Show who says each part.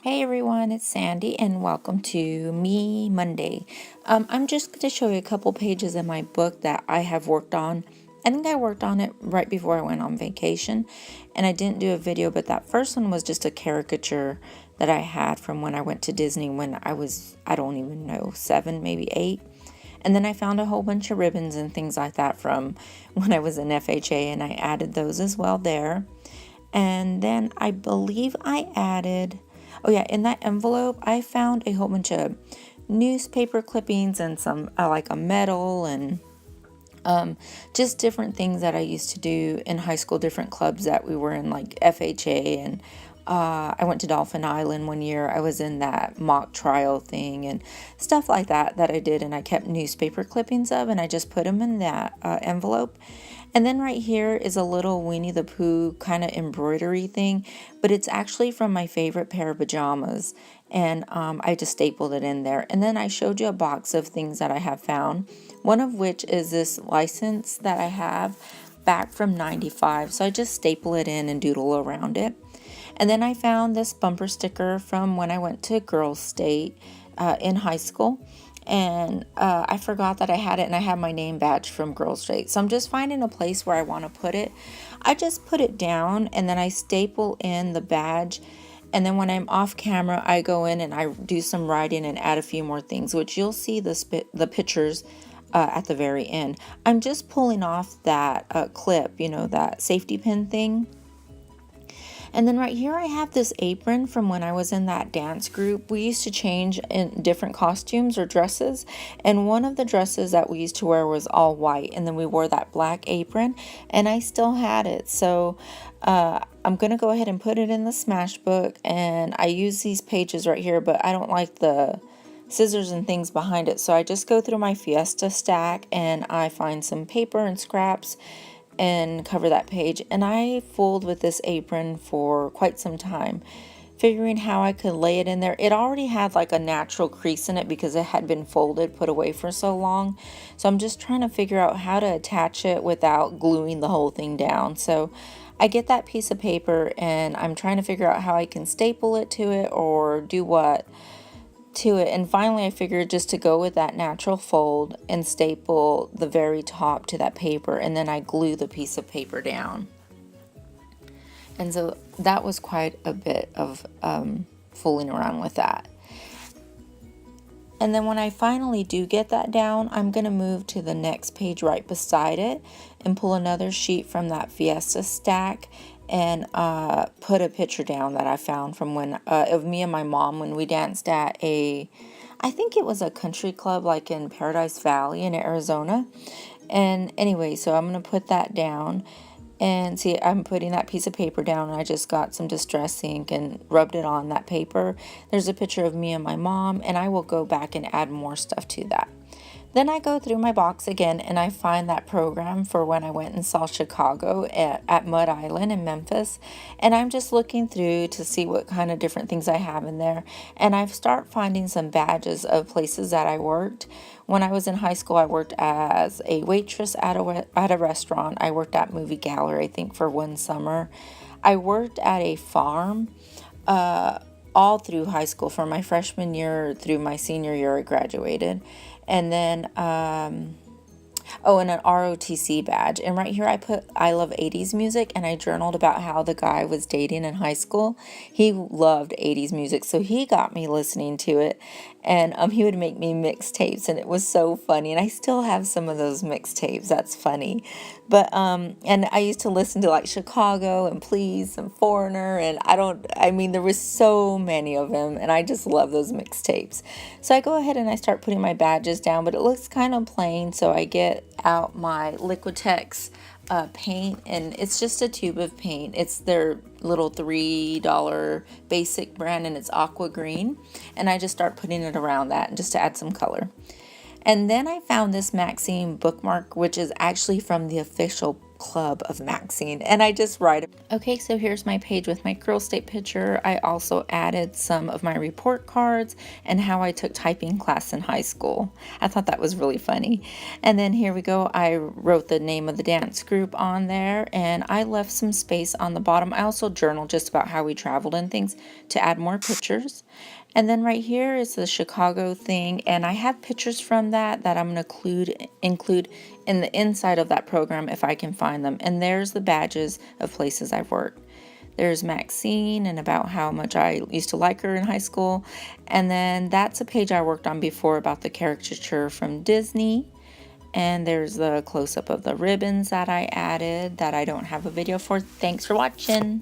Speaker 1: Hey everyone, it's Sandy and welcome to Me Monday. I'm just going to show you a couple pages in my book that I have worked on. I think I worked on it right before I went on vacation and I didn't do a video, but that first one was just a caricature that I had from when I went to Disney when I was, I don't even know, 7, maybe 8. And then I found a whole bunch of ribbons and things like that from when I was in FHA and I added those as well there. And then I believe I added, oh yeah, in that envelope, I found a whole bunch of newspaper clippings and some, like a medal and just different things that I used to do in high school, different clubs that we were in, like FHA. And I went to Dolphin Island one year. I was in that mock trial thing and stuff like that I did. And I kept newspaper clippings of, and I just put them in that envelope. And then right here is a little Winnie the Pooh kind of embroidery thing, but it's actually from my favorite pair of pajamas. And I just stapled it in there. And then I showed you a box of things that I have found, one of which is this license that I have back from 95. So I just staple it in and doodle around it. And then I found this bumper sticker from when I went to Girls State in high school. And I forgot that I had it, and I had my name badge from Girls State. So I'm just finding a place where I want to put it. I just put it down and then I staple in the badge. And then when I'm off camera, I go in and I do some writing and add a few more things, which you'll see the pictures at the very end. I'm just pulling off that clip, that safety pin thing. And then right here I have this apron from when I was in that dance group. We used to change in different costumes or dresses. And one of the dresses that we used to wear was all white. And then we wore that black apron and I still had it. So I'm going to go ahead and put it in the Smashbook. And I use these pages right here, but I don't like the scissors and things behind it. So I just go through my Fiesta stack and I find some paper and scraps and cover that page. And I fooled with this apron for quite some time, figuring how I could lay it in there. It already had like a natural crease in it because it had been folded, put away for so long. So I'm just trying to figure out how to attach it without gluing the whole thing down. So I get that piece of paper and I'm trying to figure out how I can staple it to it or do what to it. And finally I figured just to go with that natural fold and staple the very top to that paper, and then I glue the piece of paper down. And so that was quite a bit of fooling around with that. And then when I finally do get that down, I'm going to move to the next page right beside it and pull another sheet from that Fiesta stack and put a picture down that I found from when of me and my mom when we danced at I think it was a country club like in Paradise Valley in Arizona. And anyway, so I'm going to put that down. And see, I'm putting that piece of paper down and I just got some distress ink and rubbed it on that paper. There's a picture of me and my mom, and I will go back and add more stuff to that. Then I go through my box again and I find that program for when I went and saw Chicago at Mud Island in Memphis. And I'm just looking through to see what kind of different things I have in there. And I start finding some badges of places that I worked. When I was in high school, I worked as a waitress at a restaurant. I worked at Movie Gallery, I think, for one summer. I worked at a farm all through high school, from my freshman year through my senior year I graduated. And then and an ROTC badge. And right here I put I love 80s music, and I journaled about how the guy I was dating in high school, he loved 80s music, so he got me listening to it. And he would make me mixtapes, and it was so funny. And I still have some of those mixtapes. That's funny. But and I used to listen to like Chicago and Please and Foreigner, and I mean there was so many of them, and I just love those mixtapes. So I go ahead and I start putting my badges down, but it looks kind of plain, so I get out my Liquitex paint, and it's just a tube of paint. It's their little $3 basic brand, and it's aqua green, and I just start putting it around that just to add some color. And then I found this Maxine bookmark, which is actually from the official club of Maxine, and I just write. Okay, so here's my page with my Curl State picture. I also added some of my report cards and how I took typing class in high school. I thought that was really funny. And then here we go. I wrote the name of the dance group on there, and I left some space on the bottom. I also journaled just about how we traveled and things to add more pictures. And then right here is the Chicago thing, and I have pictures from that I'm going to include in the inside of that program if I can find them. And there's the badges of places I've worked. There's Maxine and about how much I used to like her in high school. And then that's a page I worked on before about the caricature from Disney. And there's the close-up of the ribbons that I added that I don't have a video for. Thanks for watching.